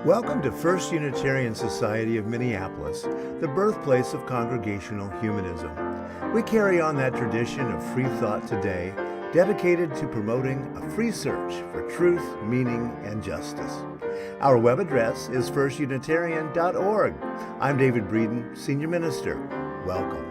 Welcome to First Unitarian Society of Minneapolis, the birthplace of Congregational Humanism. We carry on that tradition of free thought today, dedicated to promoting a free search for truth, meaning, and justice. Our web address is firstunitarian.org. I'm David Breeden, Senior Minister. Welcome.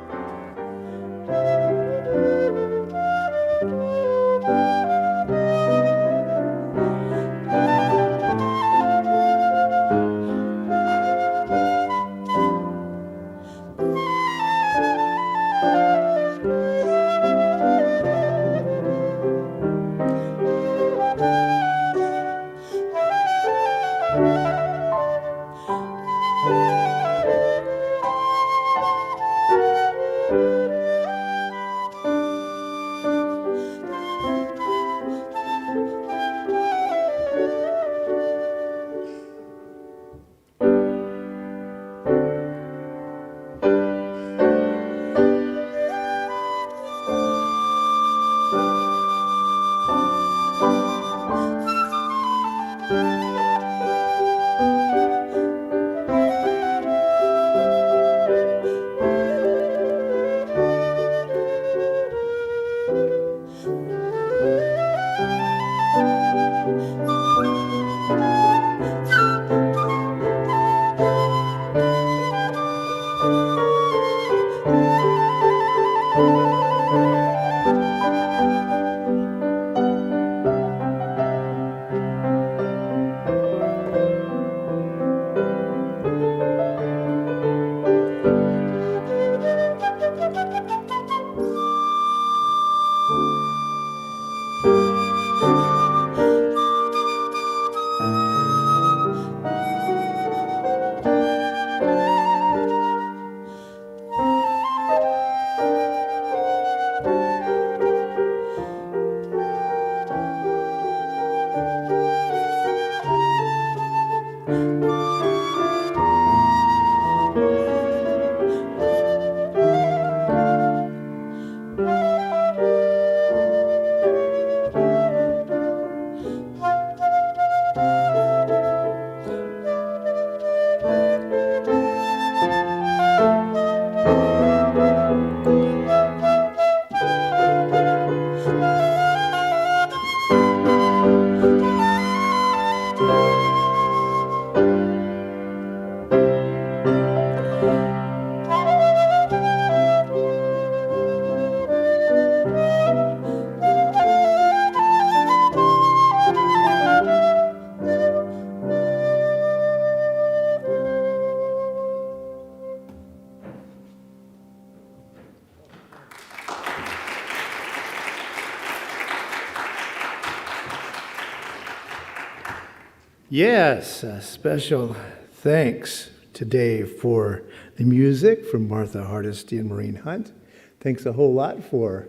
Yes, a special thanks today for the music from Martha Hardesty and Maureen Hunt. Thanks a whole lot for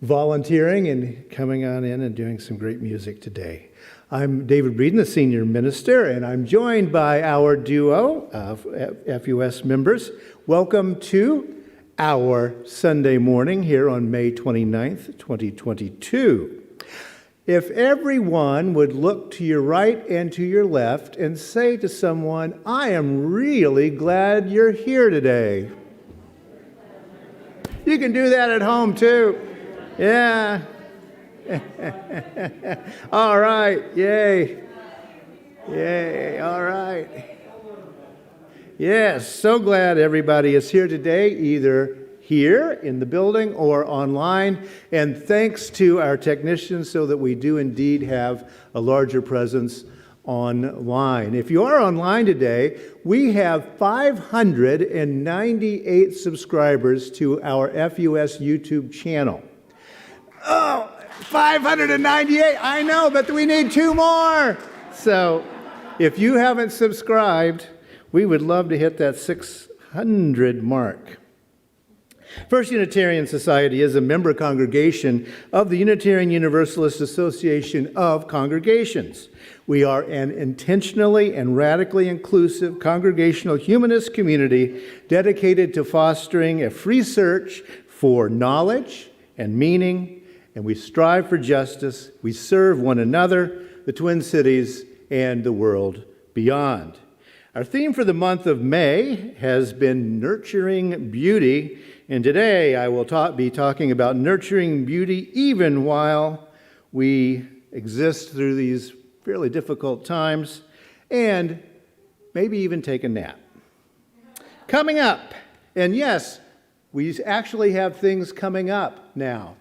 volunteering and coming on in and doing some great music today. I'm David Breeden, the Senior Minister, and I'm joined by our duo of FUS members. Welcome to our Sunday morning here on May 29th, 2022. If everyone would look to your right and to your left and say to someone, I am really glad you're here today. You can do that at home too. Yeah. All right. Yay. Yay. All right. Yes, so glad everybody is here today, either here in the building or online, and thanks to our technicians so that we do indeed have a larger presence online. If you are online today, we have 598 subscribers to our FUS YouTube channel. Oh, 598, I know, but we need 2 more. So if you haven't subscribed, we would love to hit that 600 mark. First Unitarian Society is a member congregation of the Unitarian Universalist Association of Congregations. We are an intentionally and radically inclusive congregational humanist community dedicated to fostering a free search for knowledge and meaning, and we strive for justice. We serve one another, the Twin Cities, and the world beyond. Our theme for the month of May has been Nurturing Beauty, and today I will be talking about nurturing beauty even while we exist through these fairly difficult times, and maybe even take a nap. Coming up, and yes, we actually have things coming up now.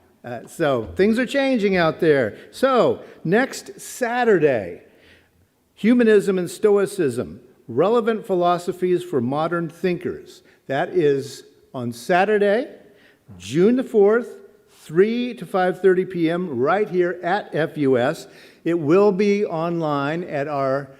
So things are changing out there. So next Saturday, Humanism and Stoicism, Relevant Philosophies for Modern Thinkers. That is on Saturday, June the 4th, 3 to 5:30 p.m. right here at FUS. It will be online at our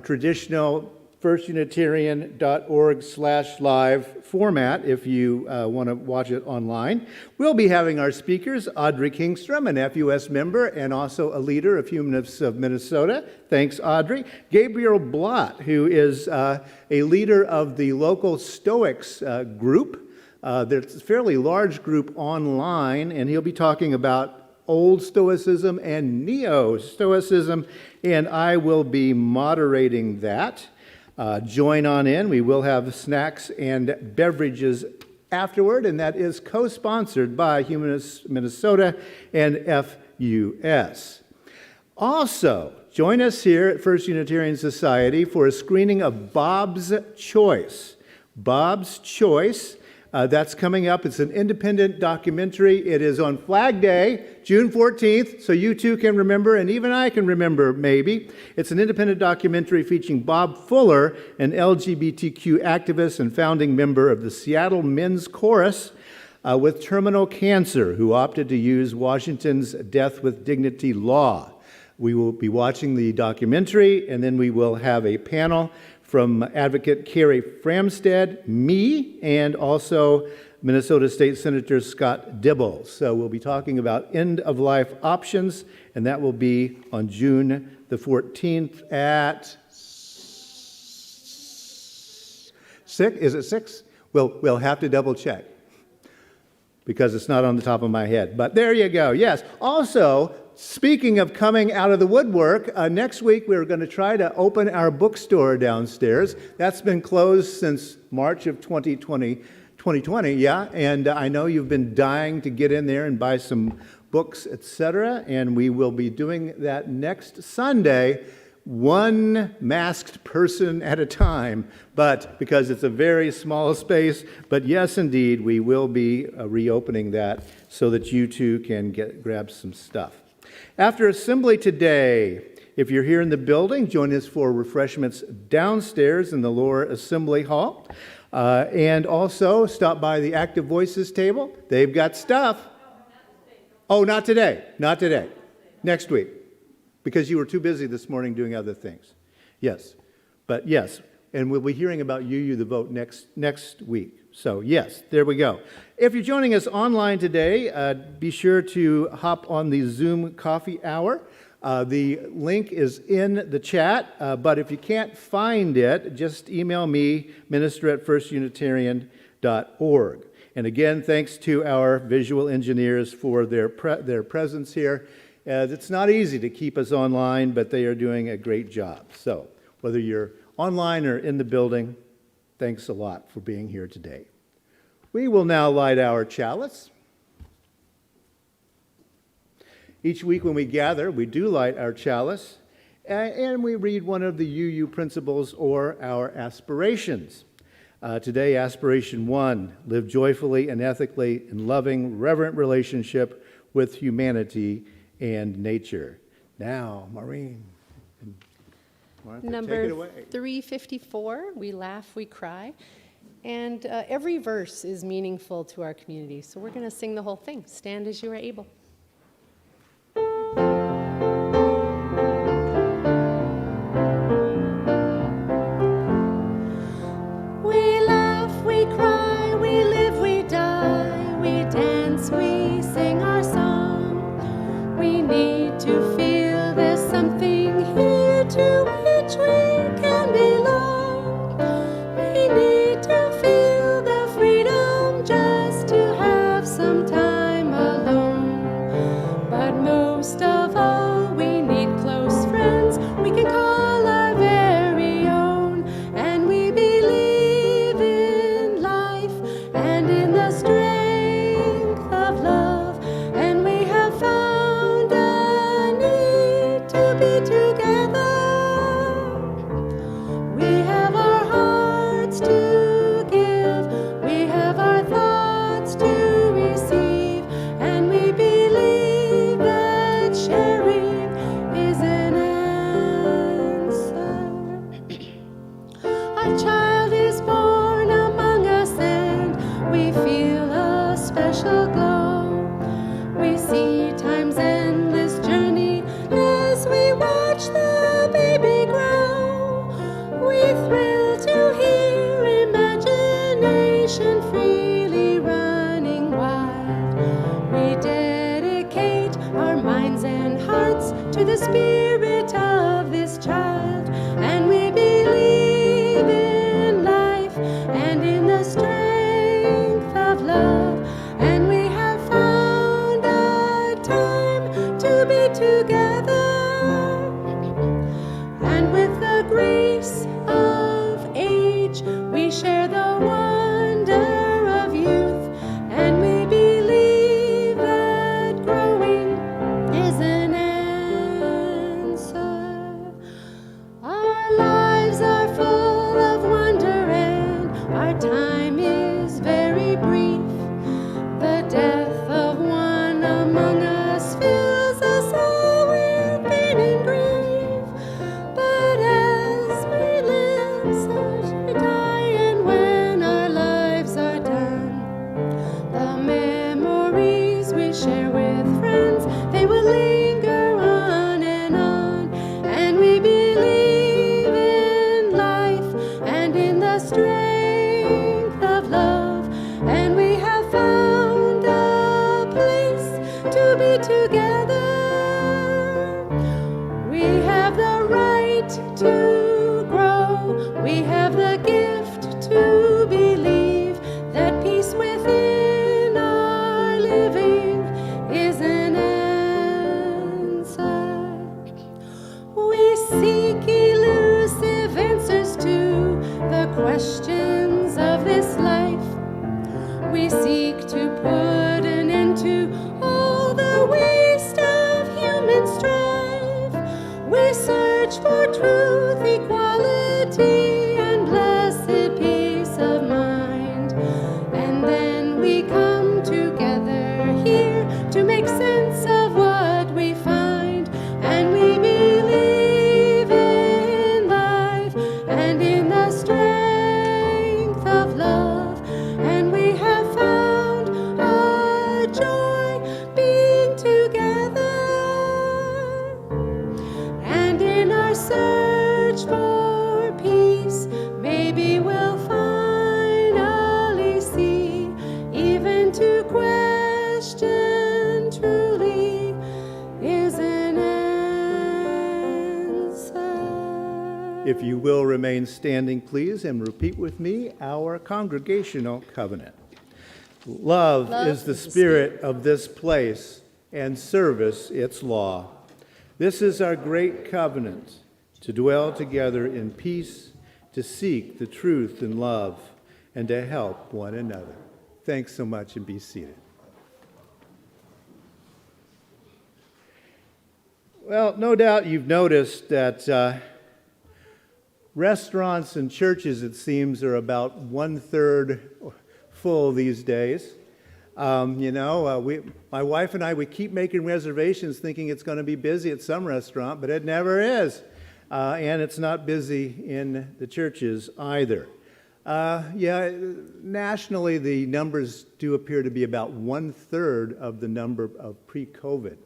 traditional firstunitarian.org/live format if you want to watch it online. We'll be having our speakers, Audrey Kingstrom, an FUS member and also a leader of Humanists of Minnesota. Thanks, Audrey. Gabriel Blott, who is a leader of the local Stoics group. There's a fairly large group online, and he'll be talking about Old Stoicism and Neo-Stoicism, and I will be moderating that. Join on in. We will have snacks and beverages afterward, and that is co-sponsored by Humanists Minnesota and FUS. Also, join us here at First Unitarian Society for a screening of Bob's Choice. Bob's Choice. That's coming up. It's an independent documentary. It is on Flag Day, June 14th, so you too can remember, and even I can remember, maybe. It's an independent documentary featuring Bob Fuller, an LGBTQ activist and founding member of the Seattle Men's Chorus with terminal cancer, who opted to use Washington's Death with Dignity law. We will be watching the documentary, and then we will have a panel from Advocate Carrie Framstead, me, and also Minnesota State Senator Scott Dibble. So we'll be talking about end-of-life options, and that will be on June the 14th at 6? Is it 6? We'll have to double check because it's not on the top of my head. But there you go, yes. Also, speaking of coming out of the woodwork, next week we're going to try to open our bookstore downstairs. That's been closed since March of 2020, yeah, and I know you've been dying to get in there and buy some books, etc., and we will be doing that next Sunday, one masked person at a time, but because it's a very small space, but yes, indeed, we will be reopening that so that you too can grab some stuff. After assembly today, if you're here in the building, join us for refreshments downstairs in the lower assembly hall. And also stop by the Active Voices table. They've got stuff. Oh, not today. Not today. Next week. Because you were too busy this morning doing other things. Yes. But yes. And we'll be hearing about You the Vote next week. So yes, there we go. If you're joining us online today, be sure to hop on the Zoom coffee hour. The link is in the chat, but if you can't find it, just email me, minister@firstunitarian.org. And again, thanks to our visual engineers for their presence here. It's not easy to keep us online, but they are doing a great job. So whether you're online or in the building, thanks a lot for being here today. We will now light our chalice. Each week when we gather, we do light our chalice, and we read one of the UU principles or our aspirations. Today, aspiration 1, live joyfully and ethically in loving, reverent relationship with humanity and nature. Now, Maureen and Martha, Number take it away. 354, we laugh, we cry. And every verse is meaningful to our community. So we're going to sing the whole thing. Stand as you are able. We laugh, we cry, we live, we die. We dance, we sing our song. We need to feel there's something here to which we can belong. We need to feel the freedom just to have some time alone. special glow. We see time's endless journey as we watch the baby grow. We thrill to hear imagination freely running wild. We dedicate our minds and hearts to the spirit of this child, and we believe in life and in the strength of love, and we have found a time to be together, and with the grace of age we share the wonder of youth, and we believe that growing is an answer. Our lives are full of wonder and our time is very brief. The death of one among us fills us all with pain and grief. But as we live, so shall we die, and when our lives are done, the memories we share with friends, they will linger on, and we believe in life and in the strength of love, and we have found a place to be together. We have the right to grow, we have the gift to believe that peace within our living is an answer. We seek elusive answers to the questions of this life. We seek to put an end to all the waste of human strife. We search for truth, equality, and blessed peace of mind. And then we come together here to make sense of what we find. And we believe in life and in the strength of love. And we have found a joy being together. And in our search for peace, maybe we'll finally see, even to question truly is an answer. If you will remain standing, please, and repeat with me our Congregational Covenant. Love is the spirit of this place, and service its law. This is our great covenant, to dwell together in peace, to seek the truth in love, and to help one another. Thanks so much, and be seated. Well, no doubt you've noticed that restaurants and churches, it seems, are about 1/3 full these days. My wife and I, we keep making reservations thinking it's going to be busy at some restaurant, but it never is. And it's not busy in the churches either. Nationally, the numbers do appear to be about 1/3 of the number of pre-COVID.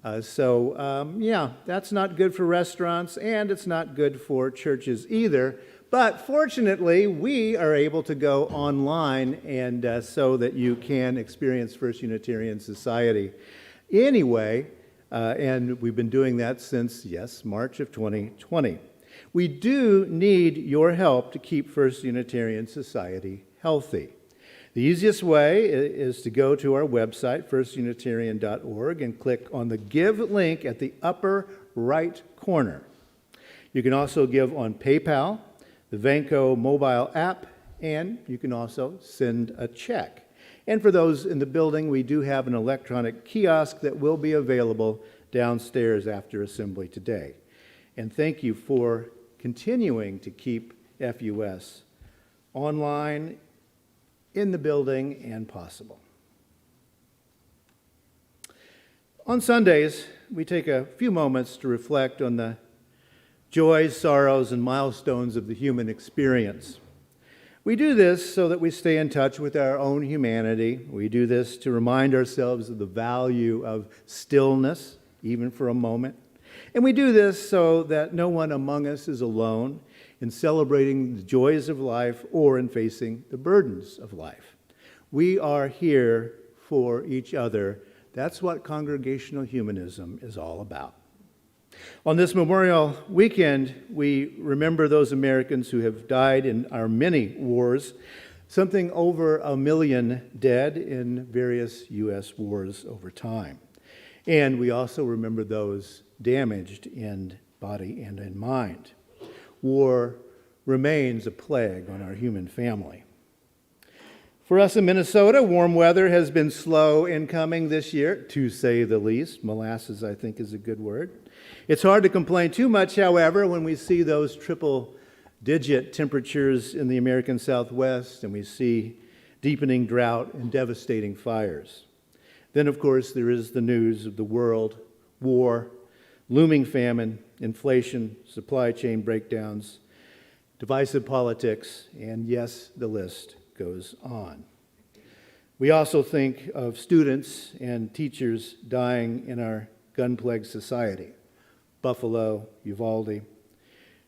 That's not good for restaurants, and it's not good for churches either. But fortunately, we are able to go online, and so that you can experience First Unitarian Society anyway, and we've been doing that since, March of 2020. We do need your help to keep First Unitarian Society healthy. The easiest way is to go to our website, firstunitarian.org, and click on the Give link at the upper right corner. You can also give on PayPal, the Vanco mobile app, and you can also send a check. And for those in the building, we do have an electronic kiosk that will be available downstairs after assembly today. And thank you for continuing to keep FUS online, in the building, and possible. On Sundays, we take a few moments to reflect on the joys, sorrows, and milestones of the human experience. We do this so that we stay in touch with our own humanity. We do this to remind ourselves of the value of stillness, even for a moment. And we do this so that no one among us is alone in celebrating the joys of life or in facing the burdens of life. We are here for each other. That's what congregational humanism is all about. On this Memorial Weekend, we remember those Americans who have died in our many wars, something over 1 million dead in various U.S. wars over time. And we also remember those damaged in body and in mind. War remains a plague on our human family. For us in Minnesota, warm weather has been slow in coming this year, to say the least. Molasses, I think, is a good word. It's hard to complain too much, however, when we see those triple-digit temperatures in the American Southwest and we see deepening drought and devastating fires. Then, of course, there is the news of the world, war, looming famine, inflation, supply chain breakdowns, divisive politics, and yes, the list goes on. We also think of students and teachers dying in our gun-plagued society. Buffalo, Uvalde.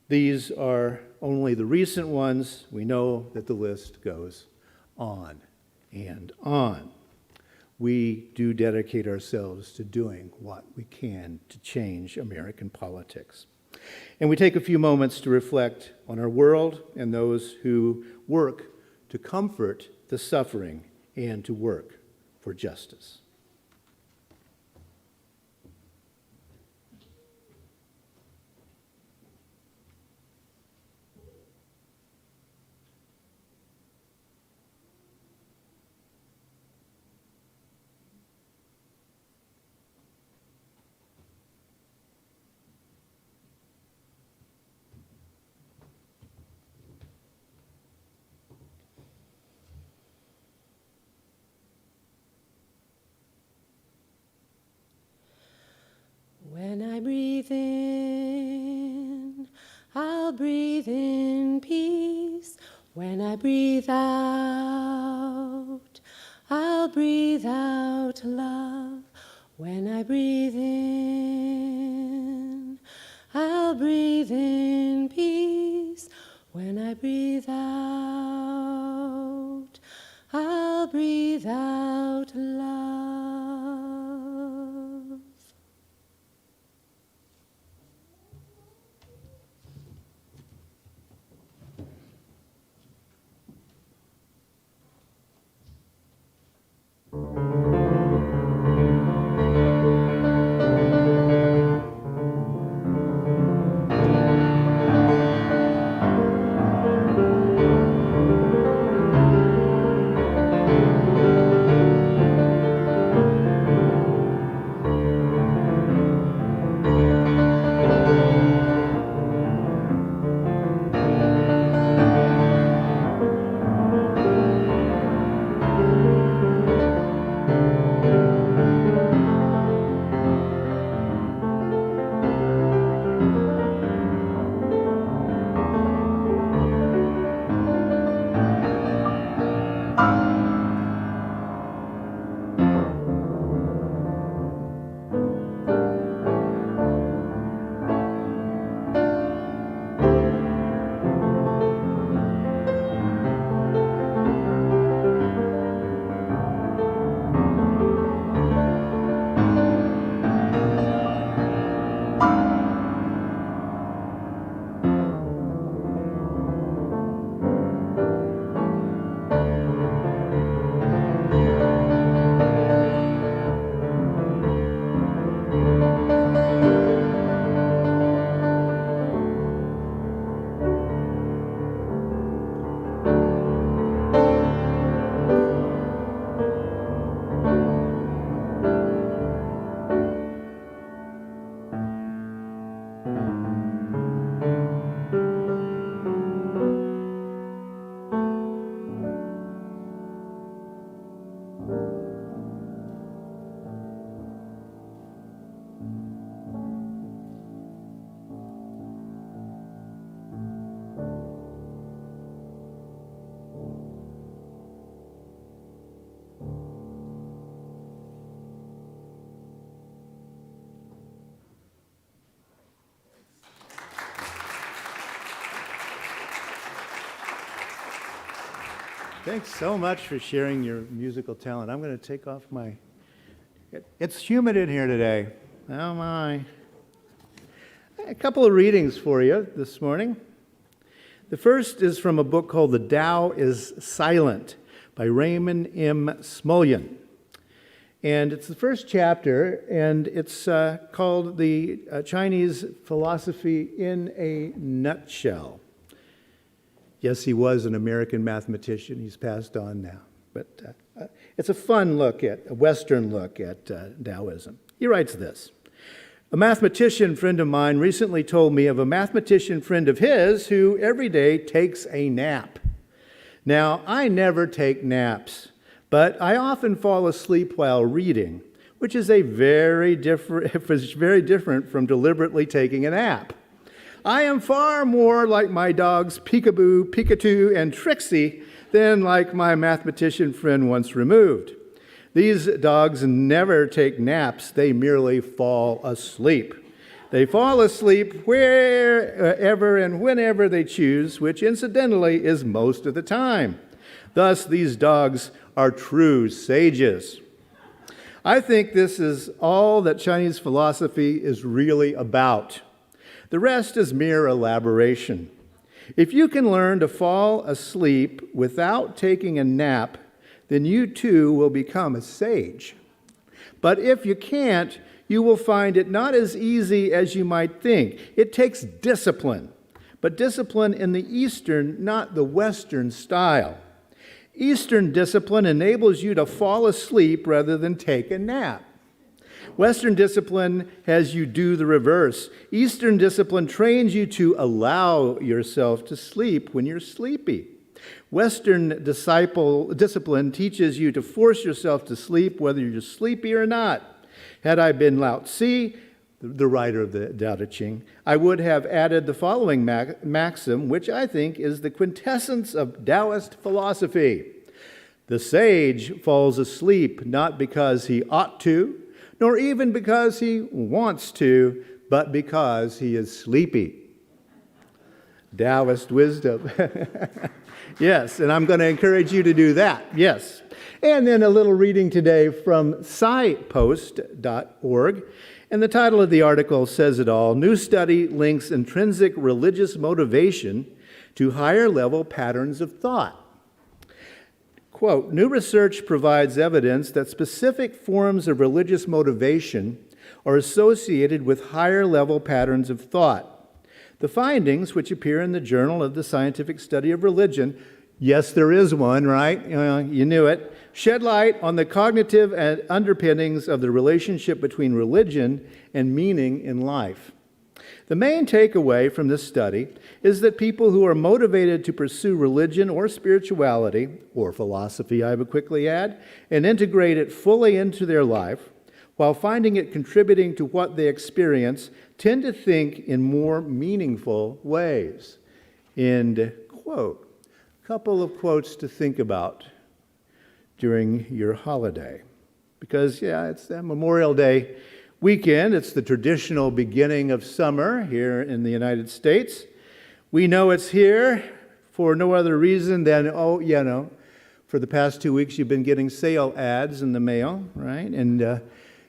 These are only the recent ones. We know that the list goes on and on. We do dedicate ourselves to doing what we can to change American politics. And we take a few moments to reflect on our world and those who work to comfort the suffering and to work for justice. When I breathe in, I'll breathe in peace. When I breathe out, I'll breathe out love. When I breathe in, I'll breathe in peace. When I breathe out, I'll breathe out love. Thanks so much for sharing your musical talent. I'm going to take off my... It's humid in here today. Oh, my. A couple of readings for you this morning. The first is from a book called The Tao is Silent by Raymond M. Smulyan. And it's the first chapter, and it's called The Chinese Philosophy in a Nutshell. Yes, he was an American mathematician. He's passed on now. But it's a fun look a Western look at Taoism. He writes this. A mathematician friend of mine recently told me of a mathematician friend of his who every day takes a nap. Now, I never take naps, but I often fall asleep while reading, which is very different from deliberately taking a nap. I am far more like my dogs Peekaboo, Pikachu, and Trixie than like my mathematician friend once removed. These dogs never take naps, they merely fall asleep. They fall asleep wherever and whenever they choose, which incidentally is most of the time. Thus, these dogs are true sages. I think this is all that Chinese philosophy is really about. The rest is mere elaboration. If you can learn to fall asleep without taking a nap, then you too will become a sage. But if you can't, you will find it not as easy as you might think. It takes discipline, but discipline in the Eastern, not the Western style. Eastern discipline enables you to fall asleep rather than take a nap. Western discipline has you do the reverse. Eastern discipline trains you to allow yourself to sleep when you're sleepy. Western discipline teaches you to force yourself to sleep whether you're sleepy or not. Had I been Lao Tzu, the writer of the Tao Te Ching, I would have added the following maxim, which I think is the quintessence of Taoist philosophy. The sage falls asleep not because he ought to, nor even because he wants to, but because he is sleepy. Taoist wisdom. Yes, and I'm going to encourage you to do that, yes. And then a little reading today from SciPost.org. And the title of the article says it all. New study links intrinsic religious motivation to higher level patterns of thought. Quote, new research provides evidence that specific forms of religious motivation are associated with higher level patterns of thought. The findings, which appear in the Journal of the Scientific Study of Religion, yes, there is one, right? You knew it, shed light on the cognitive underpinnings of the relationship between religion and meaning in life. The main takeaway from this study is that people who are motivated to pursue religion or spirituality, or philosophy, I would quickly add, and integrate it fully into their life, while finding it contributing to what they experience, tend to think in more meaningful ways. End quote. A couple of quotes to think about during your holiday. Because, it's that Memorial Day weekend. It's the traditional beginning of summer here in the United States. We know it's here for no other reason than, for the past 2 weeks you've been getting sale ads in the mail, right? And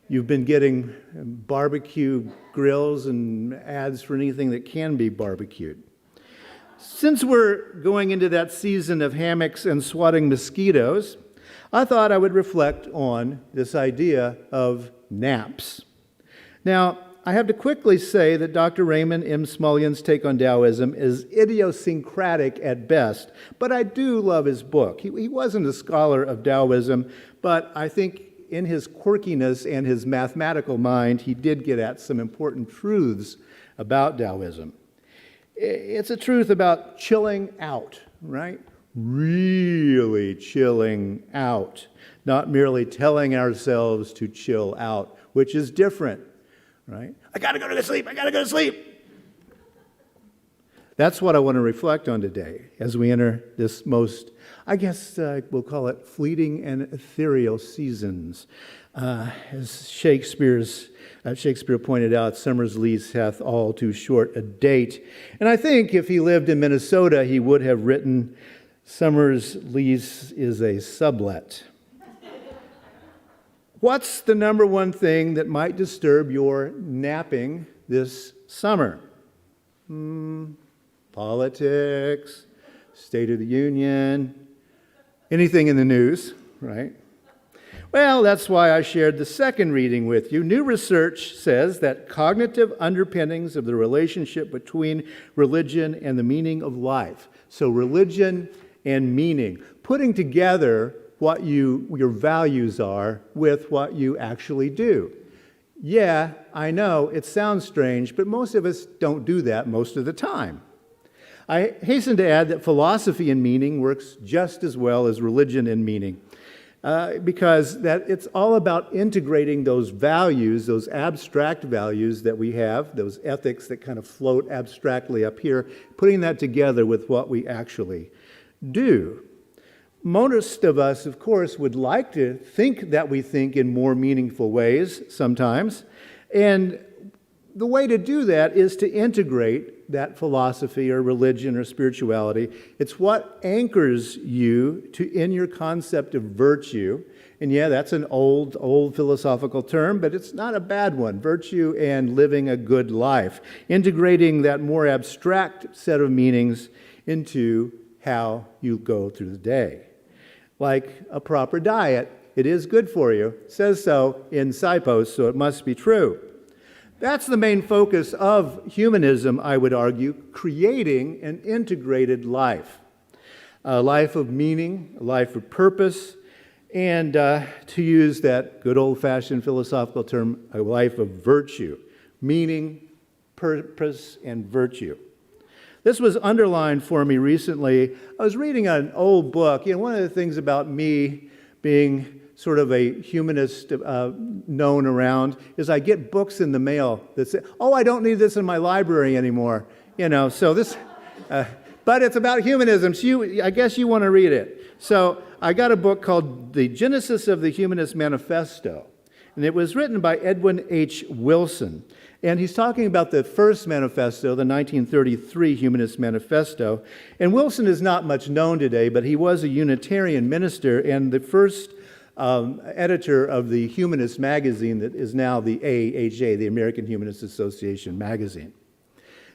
you've been getting barbecue grills and ads for anything that can be barbecued. Since we're going into that season of hammocks and swatting mosquitoes, I thought I would reflect on this idea of naps. Now, I have to quickly say that Dr. Raymond M. Smulyan's take on Taoism is idiosyncratic at best, but I do love his book. He wasn't a scholar of Taoism, but I think in his quirkiness and his mathematical mind, he did get at some important truths about Taoism. It's a truth about chilling out, right? Really chilling out, not merely telling ourselves to chill out, which is different, right? I gotta go to sleep. That's what I want to reflect on today as we enter this most, we'll call it fleeting and ethereal seasons. As Shakespeare pointed out, summer's lease hath all too short a date. And I think if he lived in Minnesota, he would have written Summer's lease is a sublet. What's the number one thing that might disturb your napping this summer? Politics, State of the Union, anything in the news, right? Well, that's why I shared the second reading with you. New research says that cognitive underpinnings of the relationship between religion and the meaning of life. So religion and meaning, putting together what your values are with what you actually do. Yeah, I know, it sounds strange, but most of us don't do that most of the time. I hasten to add that philosophy and meaning works just as well as religion and meaning. Because that it's all about integrating those values, those abstract values that we have, those ethics that kind of float abstractly up here, putting that together with what we actually do. Most of us, of course, would like to think that we think in more meaningful ways sometimes, and the way to do that is to integrate that philosophy or religion or spirituality. It's what anchors you in your concept of virtue. And yeah, that's an old philosophical term, but it's not a bad one. Virtue and living a good life. Integrating that more abstract set of meanings into how you go through the day. Like a proper diet, it is good for you. It says so in signposts, so it must be true. That's the main focus of humanism, I would argue, creating an integrated life. A life of meaning, a life of purpose, and to use that good old-fashioned philosophical term, a life of virtue. Meaning, purpose, and virtue. This was underlined for me recently. I was reading an old book. One of the things about me being sort of a humanist known around is I get books in the mail that say, oh, I don't need this in my library anymore. So this, but it's about humanism, so I guess you want to read it. So I got a book called The Genesis of the Humanist Manifesto, and it was written by Edwin H. Wilson. And he's talking about the first manifesto, the 1933 Humanist Manifesto. And Wilson is not much known today, but he was a Unitarian minister and the first editor of the Humanist magazine that is now the AHA, the American Humanist Association magazine.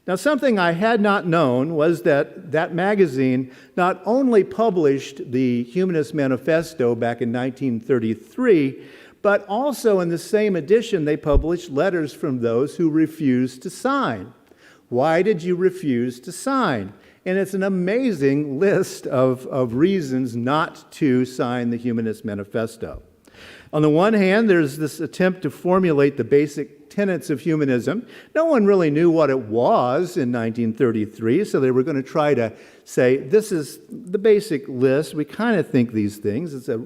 Now, something I had not known was that that magazine not only published the Humanist Manifesto back in 1933, but also in the same edition they published letters from those who refused to sign. Why did you refuse to sign? And it's an amazing list of reasons not to sign the Humanist Manifesto. On the one hand, there's this attempt to formulate the basic tenets of humanism. No one really knew what it was in 1933, so they were going to try to say, this is the basic list. We kind of think these things. It's a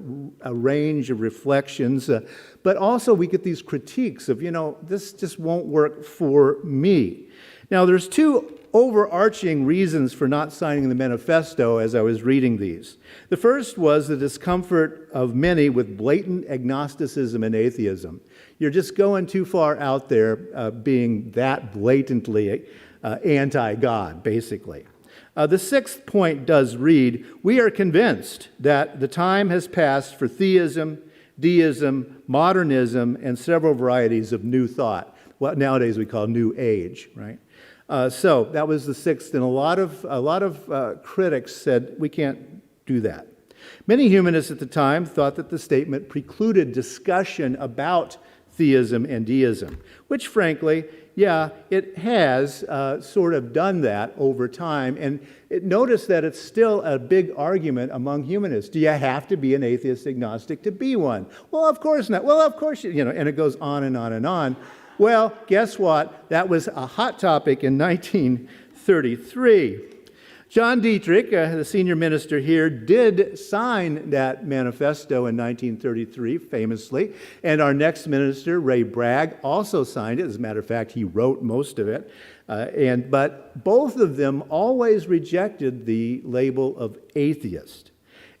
range of reflections. But also we get these critiques of, this just won't work for me. Now, there's two overarching reasons for not signing the manifesto as I was reading these. The first was the discomfort of many with blatant agnosticism and atheism. You're just going too far out there being that blatantly anti-God, basically. The sixth point does read, we are convinced that the time has passed for theism, deism, modernism, and several varieties of new thought, what nowadays we call New Age, right? So that was the sixth, and a lot of critics said we can't do that. Many humanists at the time thought that the statement precluded discussion about theism and deism, which frankly, yeah, it has sort of done that over time, and notice that it's still a big argument among humanists. Do you have to be an atheist agnostic to be one? Well, of course not. Well, of course, and it goes on and on and on. Well, guess what? That was a hot topic in 1933. John Dietrich, the senior minister here, did sign that manifesto in 1933, famously. And our next minister, Ray Bragg, also signed it. As a matter of fact, he wrote most of it. But both of them always rejected the label of atheist.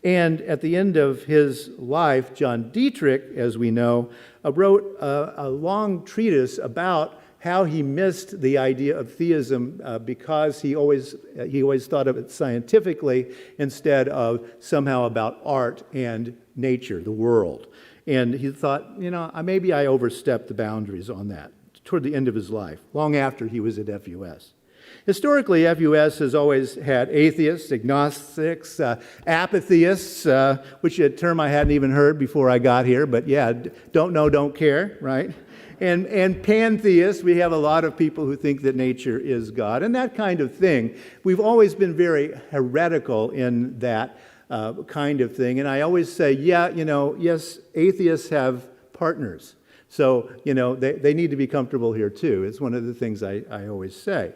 And at the end of his life, John Dietrich, as we know, wrote a long treatise about how he missed the idea of theism because he always thought of it scientifically instead of somehow about art and nature, the world. And he thought, maybe I overstepped the boundaries on that toward the end of his life, long after he was at FUS. Historically, FUS has always had atheists, agnostics, apatheists, which is a term I hadn't even heard before I got here, but yeah, don't know, don't care, right? And pantheists, we have a lot of people who think that nature is God, and that kind of thing. We've always been very heretical in that kind of thing, and I always say, yes, atheists have partners, so, they need to be comfortable here too. It's one of the things I always say.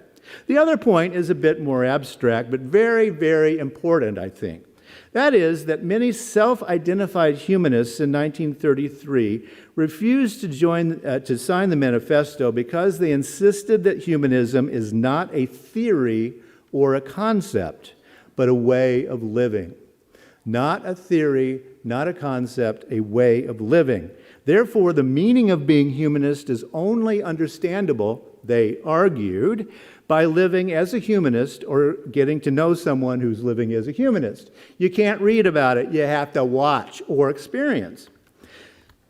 The other point is a bit more abstract, but very, very important, I think. That is that many self-identified humanists in 1933 refused to sign the manifesto because they insisted that humanism is not a theory or a concept, but a way of living. Not a theory, not a concept, a way of living. Therefore, the meaning of being humanist is only understandable, they argued, by living as a humanist or getting to know someone who's living as a humanist. You can't read about it, you have to watch or experience.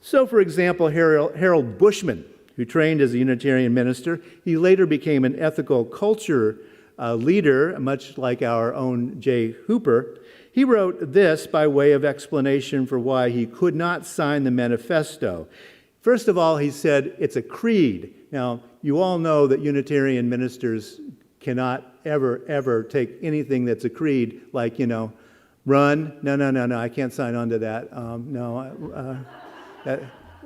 So, for example, Harold Bushman, who trained as a Unitarian minister, he later became an ethical culture leader, much like our own Jay Hooper. He wrote this by way of explanation for why he could not sign the manifesto. First of all, he said it's a creed. Now, you all know that Unitarian ministers cannot ever take anything that's a creed, like, run. No, I can't sign on to that.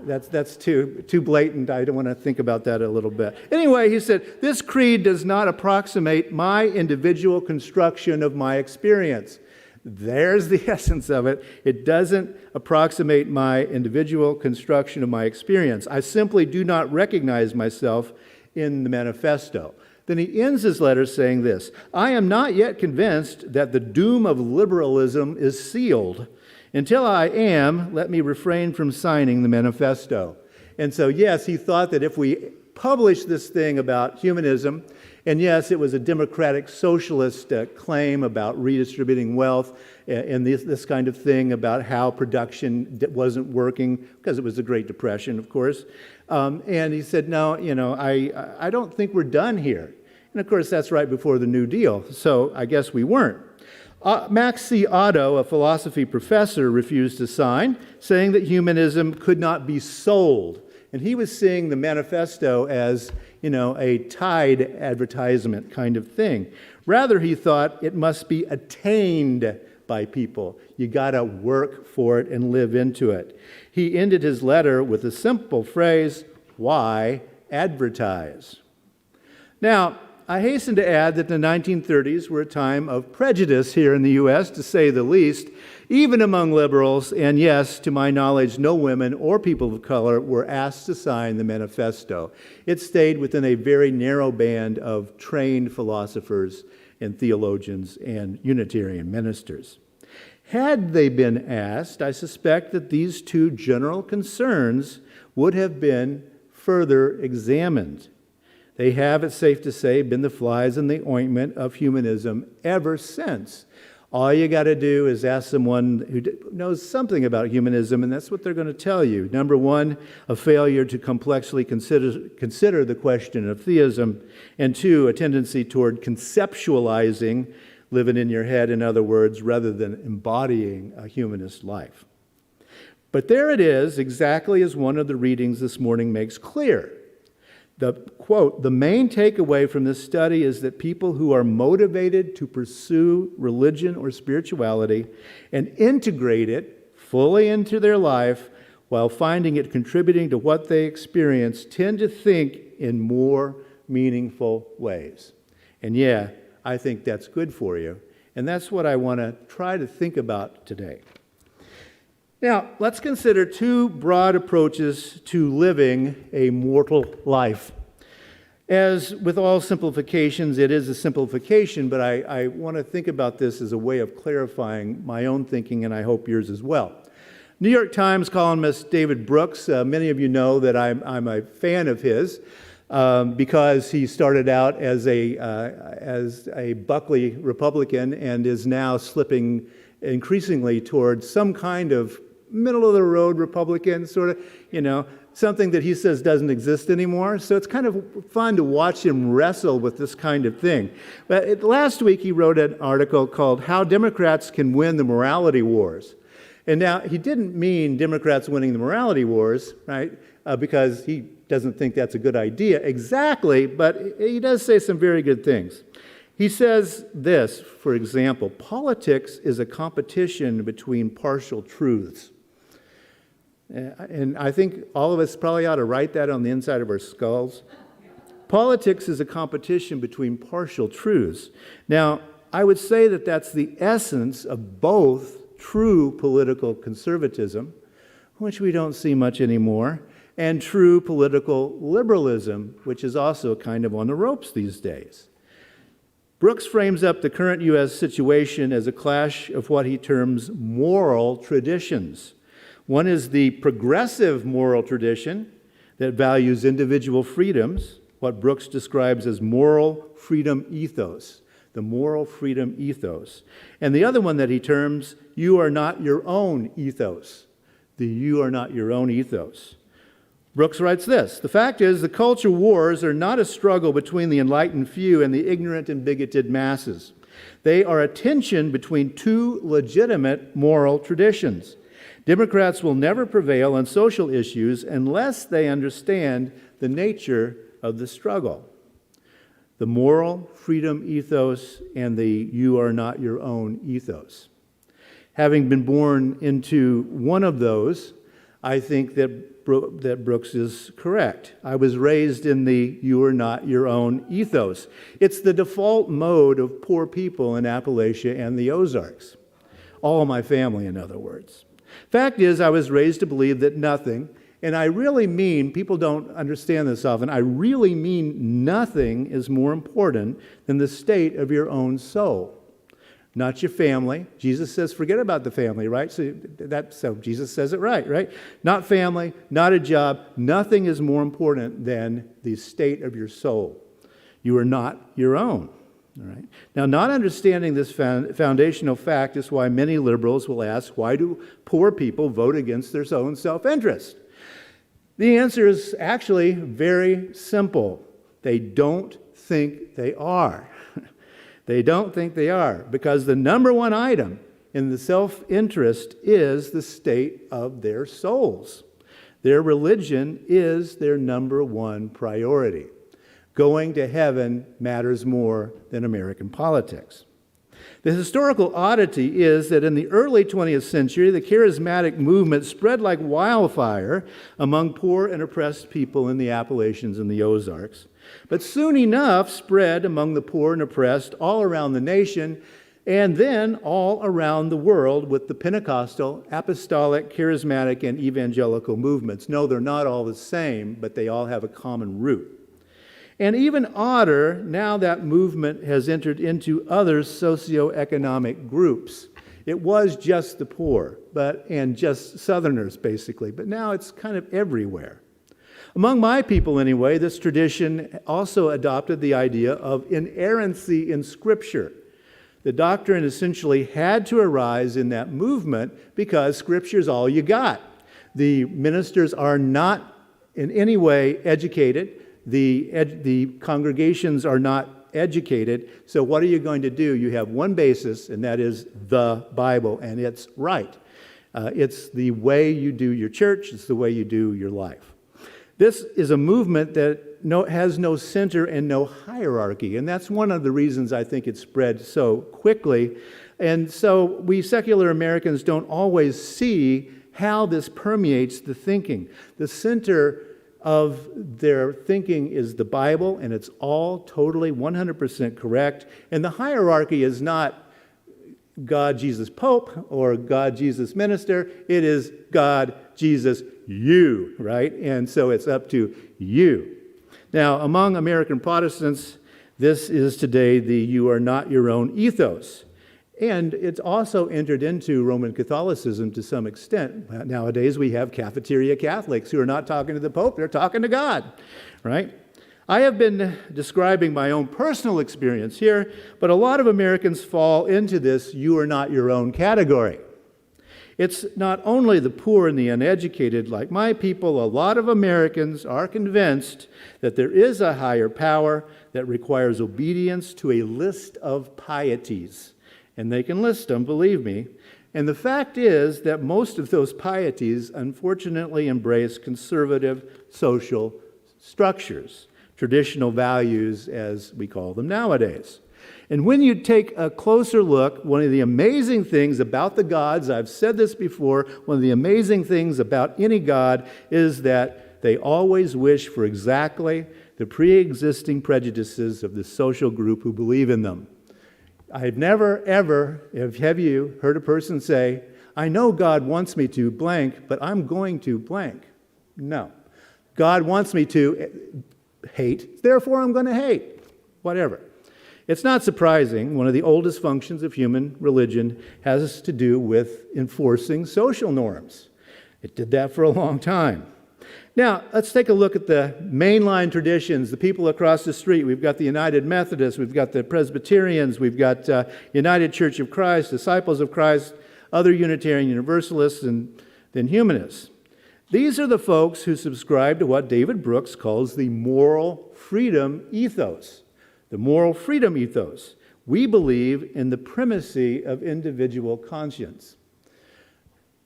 That's too blatant. I don't want to think about that a little bit. Anyway, he said, this creed does not approximate my individual construction of my experience. There's the essence of it. It doesn't approximate my individual construction of my experience. I simply do not recognize myself in the manifesto. Then he ends his letter saying this: I am not yet convinced that the doom of liberalism is sealed. Until I am, let me refrain from signing the manifesto. And so, yes, he thought that if we publish this thing about humanism, and yes, it was a democratic socialist claim about redistributing wealth and this kind of thing about how production wasn't working because it was the Great Depression, of course. And he said, no, I don't think we're done here. And of course, that's right before the New Deal, so I guess we weren't. Max C. Otto, a philosophy professor, refused to sign, saying that humanism could not be sold. And he was seeing the manifesto as, a Tide advertisement kind of thing. Rather, he thought it must be attained by people. You got to work for it and live into it. He ended his letter with a simple phrase: why advertise? Now, I hasten to add that the 1930s were a time of prejudice here in the U.S., to say the least, even among liberals, and yes, to my knowledge, no women or people of color were asked to sign the manifesto. It stayed within a very narrow band of trained philosophers and theologians and Unitarian ministers. Had they been asked, I suspect that these two general concerns would have been further examined. They have, it's safe to say, been the flies in the ointment of humanism ever since. All you got to do is ask someone who knows something about humanism, and that's what they're going to tell you. Number one, a failure to complexly consider the question of theism, and two, a tendency toward conceptualizing, living in your head, in other words, rather than embodying a humanist life. But there it is, exactly as one of the readings this morning makes clear. The quote, the main takeaway from this study is that people who are motivated to pursue religion or spirituality and integrate it fully into their life while finding it contributing to what they experience tend to think in more meaningful ways. And yeah, I think that's good for you. And that's what I want to try to think about today. Now, let's consider two broad approaches to living a mortal life. As with all simplifications, it is a simplification, but I want to think about this as a way of clarifying my own thinking, and I hope yours as well. New York Times columnist David Brooks, many of you know that I'm a fan of his. because he started out as a Buckley Republican and is now slipping increasingly towards some kind of middle-of-the-road Republican, sort of, something that he says doesn't exist anymore. So it's kind of fun to watch him wrestle with this kind of thing. But last week he wrote an article called How Democrats Can Win the Morality Wars. And now he didn't mean Democrats winning the morality wars, right? Because he doesn't think that's a good idea exactly, but he does say some very good things. He says this, for example, politics is a competition between partial truths. And I think all of us probably ought to write that on the inside of our skulls. Politics is a competition between partial truths. Now, I would say that that's the essence of both true political conservatism, which we don't see much anymore, and true political liberalism, which is also kind of on the ropes these days. Brooks frames up the current U.S. situation as a clash of what he terms moral traditions. One is the progressive moral tradition that values individual freedoms, what Brooks describes as moral freedom ethos, the moral freedom ethos. And the other one that he terms, you are not your own ethos, the you are not your own ethos. Brooks writes this, the fact is the culture wars are not a struggle between the enlightened few and the ignorant and bigoted masses. They are a tension between two legitimate moral traditions. Democrats will never prevail on social issues unless they understand the nature of the struggle. The moral freedom ethos and the you are not your own ethos. Having been born into one of those, I think that Brooks is correct. I was raised in the you are not your own ethos. It's the default mode of poor people in Appalachia and the Ozarks. All my family, in other words. Fact is, I was raised to believe that nothing, and I really mean, people don't understand this often, I really mean nothing is more important than the state of your own soul. Not your family. Jesus says, forget about the family, right? So Jesus says it right? Not family, not a job. Nothing is more important than the state of your soul. You are not your own. All right. Now, not understanding this foundational fact is why many liberals will ask, why do poor people vote against their own self-interest? The answer is actually very simple. They don't think they are. They don't think they are, because the number one item in the self-interest is the state of their souls. Their religion is their number one priority. Going to heaven matters more than American politics. The historical oddity is that in the early 20th century, the charismatic movement spread like wildfire among poor and oppressed people in the Appalachians and the Ozarks, but soon enough spread among the poor and oppressed all around the nation and then all around the world with the Pentecostal, apostolic, charismatic, and evangelical movements. No, they're not all the same, but they all have a common root. And even odder, now that movement has entered into other socioeconomic groups. It was just the poor, and just Southerners, basically, but now it's kind of everywhere. Among my people, anyway, this tradition also adopted the idea of inerrancy in Scripture. The doctrine essentially had to arise in that movement because Scripture is all you got. The ministers are not in any way educated. The congregations are not educated, so what are you going to do? You have one basis, and that is the Bible, and it's right. It's the way you do your church, it's the way you do your life. This is a movement that has no center and no hierarchy, and that's one of the reasons I think it spread so quickly. And so we secular Americans don't always see how this permeates the thinking. The center of their thinking is the Bible, and it's all totally 100% correct. And the hierarchy is not God, Jesus, Pope, or God, Jesus, Minister. It is God, Jesus, you, right? And so it's up to you. Now, among American Protestants, this is today the you are not your own ethos. And it's also entered into Roman Catholicism to some extent. Nowadays we have cafeteria Catholics who are not talking to the Pope, they're talking to God, right? I have been describing my own personal experience here, but a lot of Americans fall into this "you are not your own" category. It's not only the poor and the uneducated like my people. A lot of Americans are convinced that there is a higher power that requires obedience to a list of pieties. And they can list them, believe me. And the fact is that most of those pieties unfortunately embrace conservative social structures, traditional values as we call them nowadays. And when you take a closer look, one of the amazing things about the gods, I've said this before, one of the amazing things about any god is that they always wish for exactly the pre-existing prejudices of the social group who believe in them. I've never, ever, have you heard a person say, "I know God wants me to blank, but I'm going to blank"? No. God wants me to hate, therefore I'm going to hate. Whatever. It's not surprising. One of the oldest functions of human religion has to do with enforcing social norms. It did that for a long time. Now, let's take a look at the mainline traditions, the people across the street. We've got the United Methodists, we've got the Presbyterians, we've got United Church of Christ, Disciples of Christ, other Unitarian Universalists, and then humanists. These are the folks who subscribe to what David Brooks calls the moral freedom ethos. The moral freedom ethos. We believe in the primacy of individual conscience.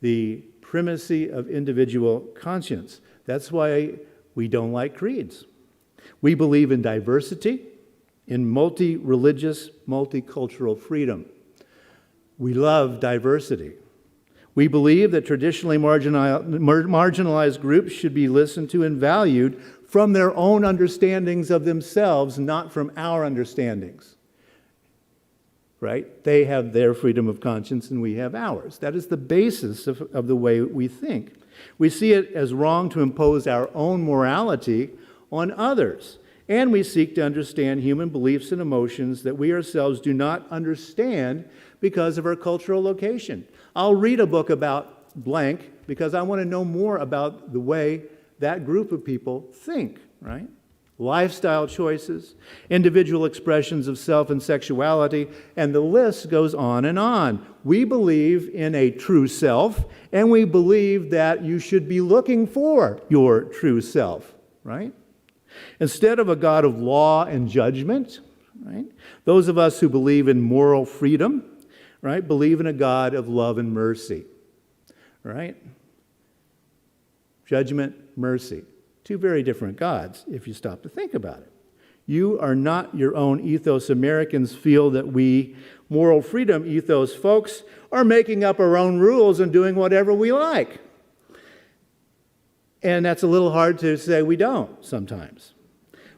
The primacy of individual conscience. That's why we don't like creeds. We believe in diversity, in multi-religious, multicultural freedom. We love diversity. We believe that traditionally marginalized groups should be listened to and valued from their own understandings of themselves, not from our understandings. Right? They have their freedom of conscience and we have ours. That is the basis of the way we think. We see it as wrong to impose our own morality on others. And we seek to understand human beliefs and emotions that we ourselves do not understand because of our cultural location. I'll read a book about blank because I want to know more about the way that group of people think, right? Lifestyle choices, individual expressions of self and sexuality, and the list goes on and on. We believe in a true self, and we believe that you should be looking for your true self, right? Instead of a God of law and judgment, right? Those of us who believe in moral freedom, right, believe in a God of love and mercy, right? Judgment, mercy. Two very different gods if you stop to think about it. You are not your own ethos. Americans feel that we, moral freedom ethos folks, are making up our own rules and doing whatever we like. And that's a little hard to say we don't sometimes.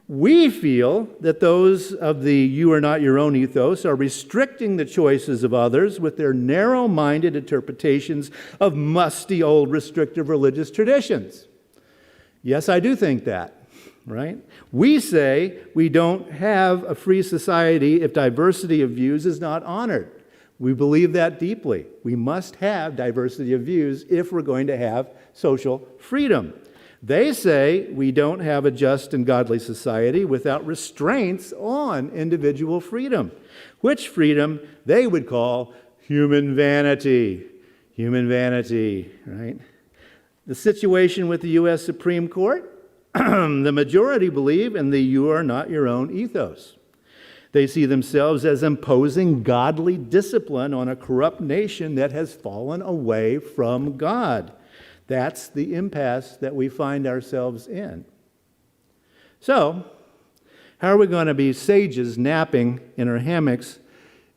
We feel that those of the "you are not your own" ethos are restricting the choices of others with their narrow-minded interpretations of musty old restrictive religious traditions. Yes, I do think that, right? We say we don't have a free society if diversity of views is not honored. We believe that deeply. We must have diversity of views if we're going to have social freedom. They say we don't have a just and godly society without restraints on individual freedom, which freedom they would call human vanity. Human vanity, right? The situation with the U.S. Supreme Court, the majority believe in the "you are not your own" ethos. They see themselves as imposing godly discipline on a corrupt nation that has fallen away from God. That's the impasse that we find ourselves in. So, how are we going to be sages napping in our hammocks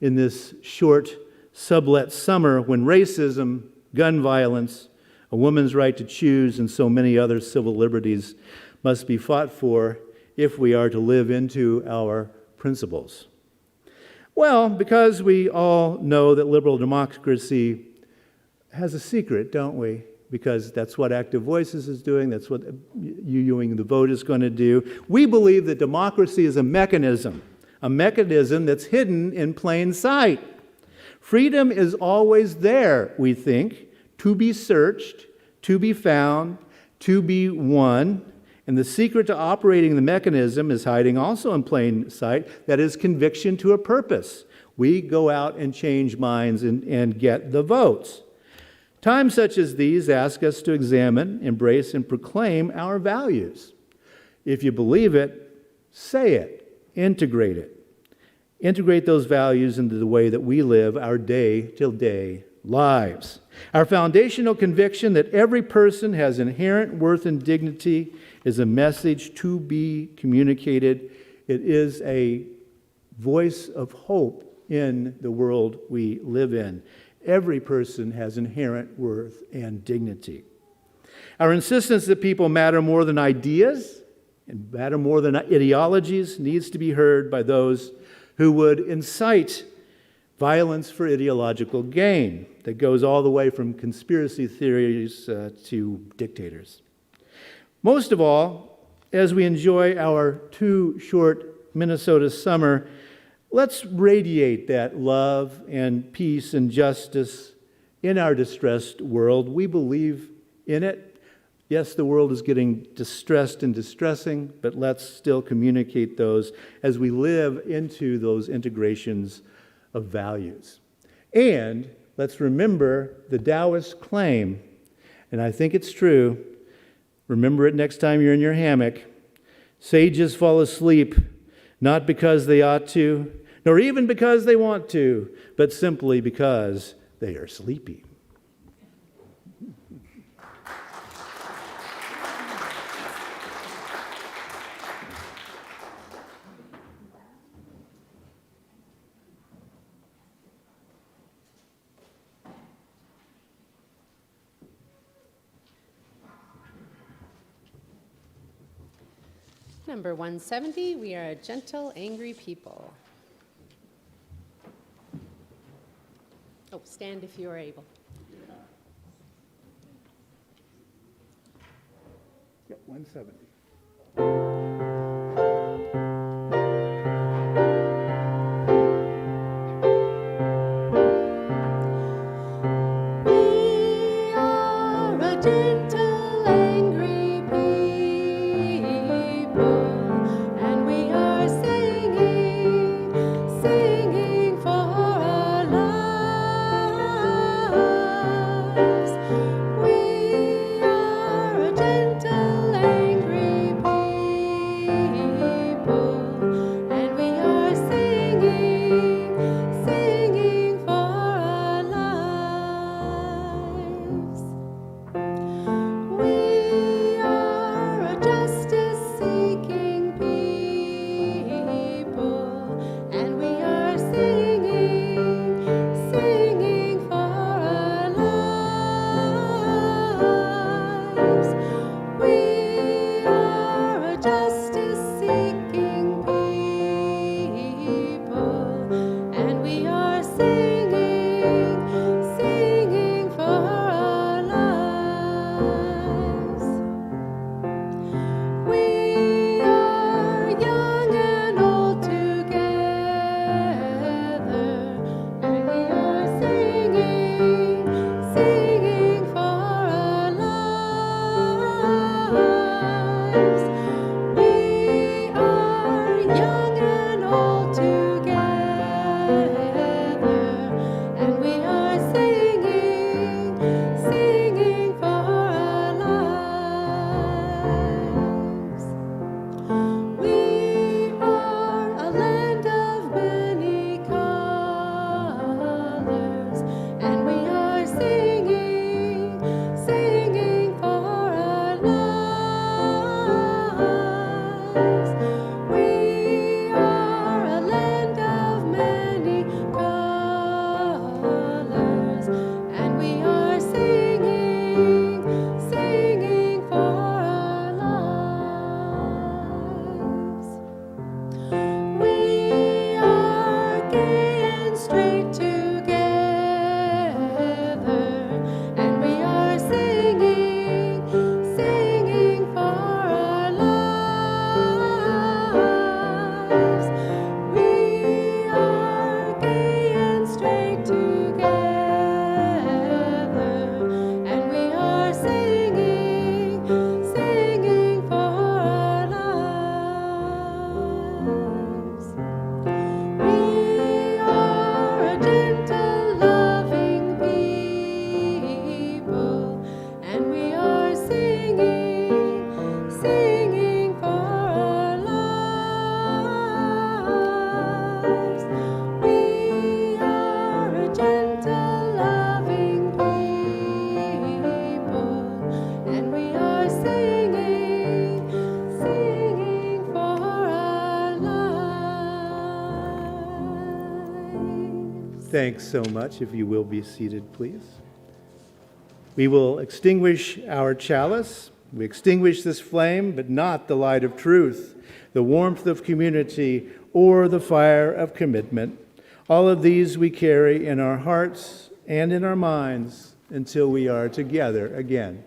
in this short sublet summer when racism, gun violence, a woman's right to choose, and so many other civil liberties must be fought for if we are to live into our principles? Well, because we all know that liberal democracy has a secret, don't we? Because that's what Active Voices is doing, that's what UUing the Vote is going to do. We believe that democracy is a mechanism that's hidden in plain sight. Freedom is always there, we think, to be searched, to be found, to be won, And the secret to operating the mechanism is hiding also in plain sight. That is conviction to a purpose. We go out and change minds and get the votes. Times such as these ask us to examine, embrace, and proclaim our values. If you believe it, say it, integrate it. Integrate those values into the way that we live our day-to-day lives. Our foundational conviction that every person has inherent worth and dignity is a message to be communicated. It is a voice of hope in the world we live in. Every person has inherent worth and dignity. Our insistence that people matter more than ideas and matter more than ideologies needs to be heard by those who would incite violence for ideological gain that goes all the way from conspiracy theories to dictators. Most of all, as we enjoy our too short Minnesota summer, let's radiate that love and peace and justice in our distressed world. We believe in it. Yes, the world is getting distressed and distressing, but let's still communicate those as we live into those integrations of values. And let's remember the Taoist claim, and I think it's true. Remember it next time you're in your hammock. Sages fall asleep, not because they ought to, nor even because they want to, but simply because they are sleepy. Number 170, we are a gentle, angry people. Oh, stand if you are able. Yep, 170. We are a gentle, angry people, and we are singing, singing for our lives. We are a gentle, angry Thanks so much. If you will be seated, please. We will extinguish our chalice. We extinguish this flame, but not the light of truth, the warmth of community, or the fire of commitment. All of these we carry in our hearts and in our minds until we are together again.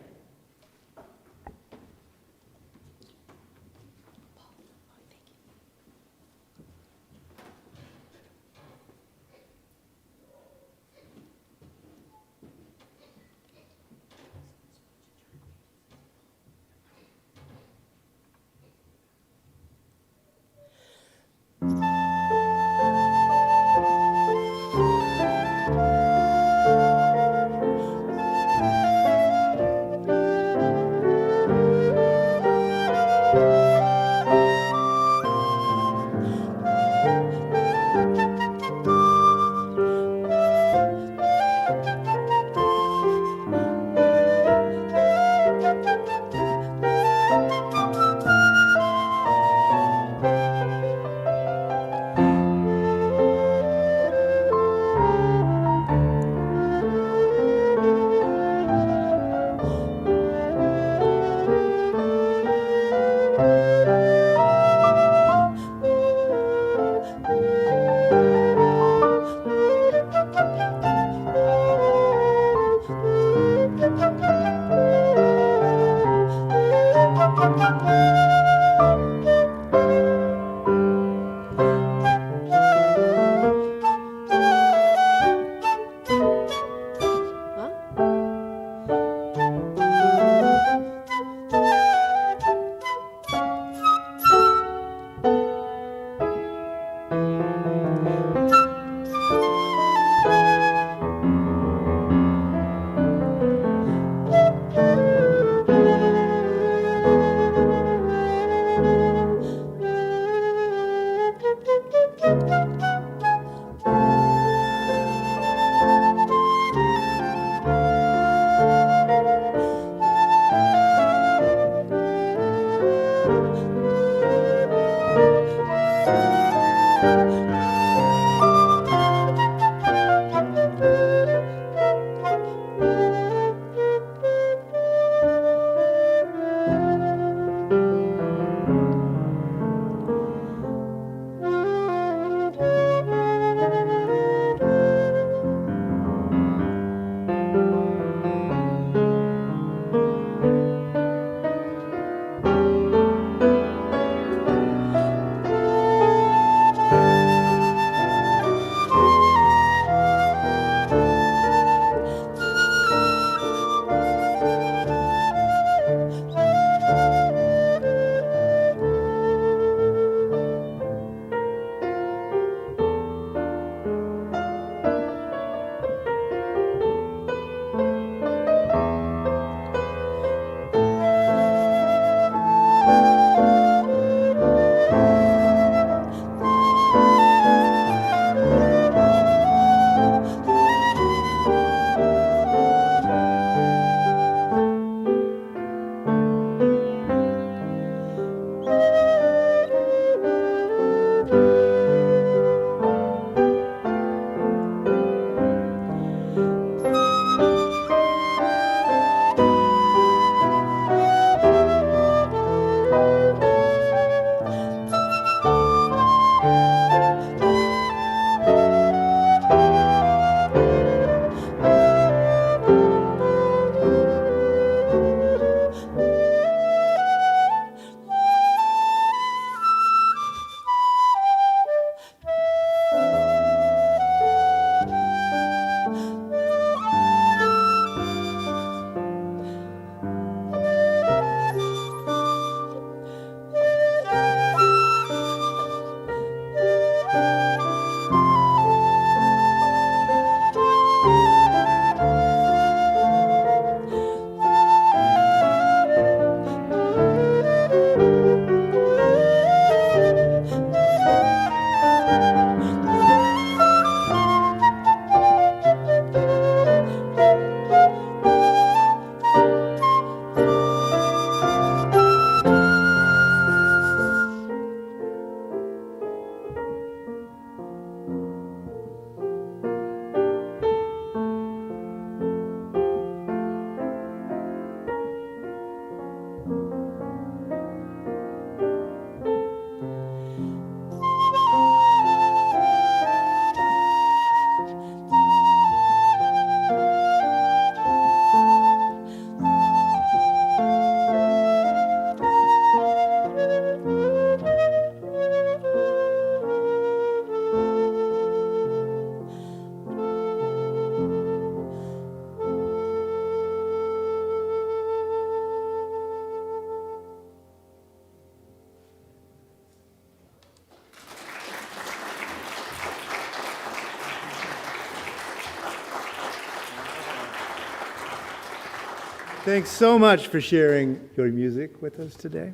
Thanks so much for sharing your music with us today.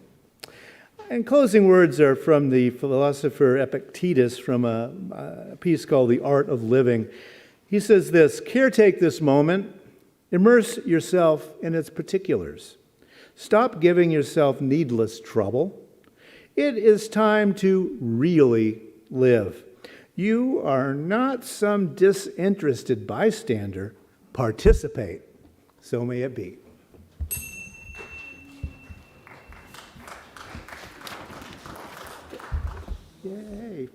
And closing words are from the philosopher Epictetus from a piece called The Art of Living. He says this: caretake this moment, immerse yourself in its particulars. Stop giving yourself needless trouble. It is time to really live. You are not some disinterested bystander. Participate. So may it be. Yay.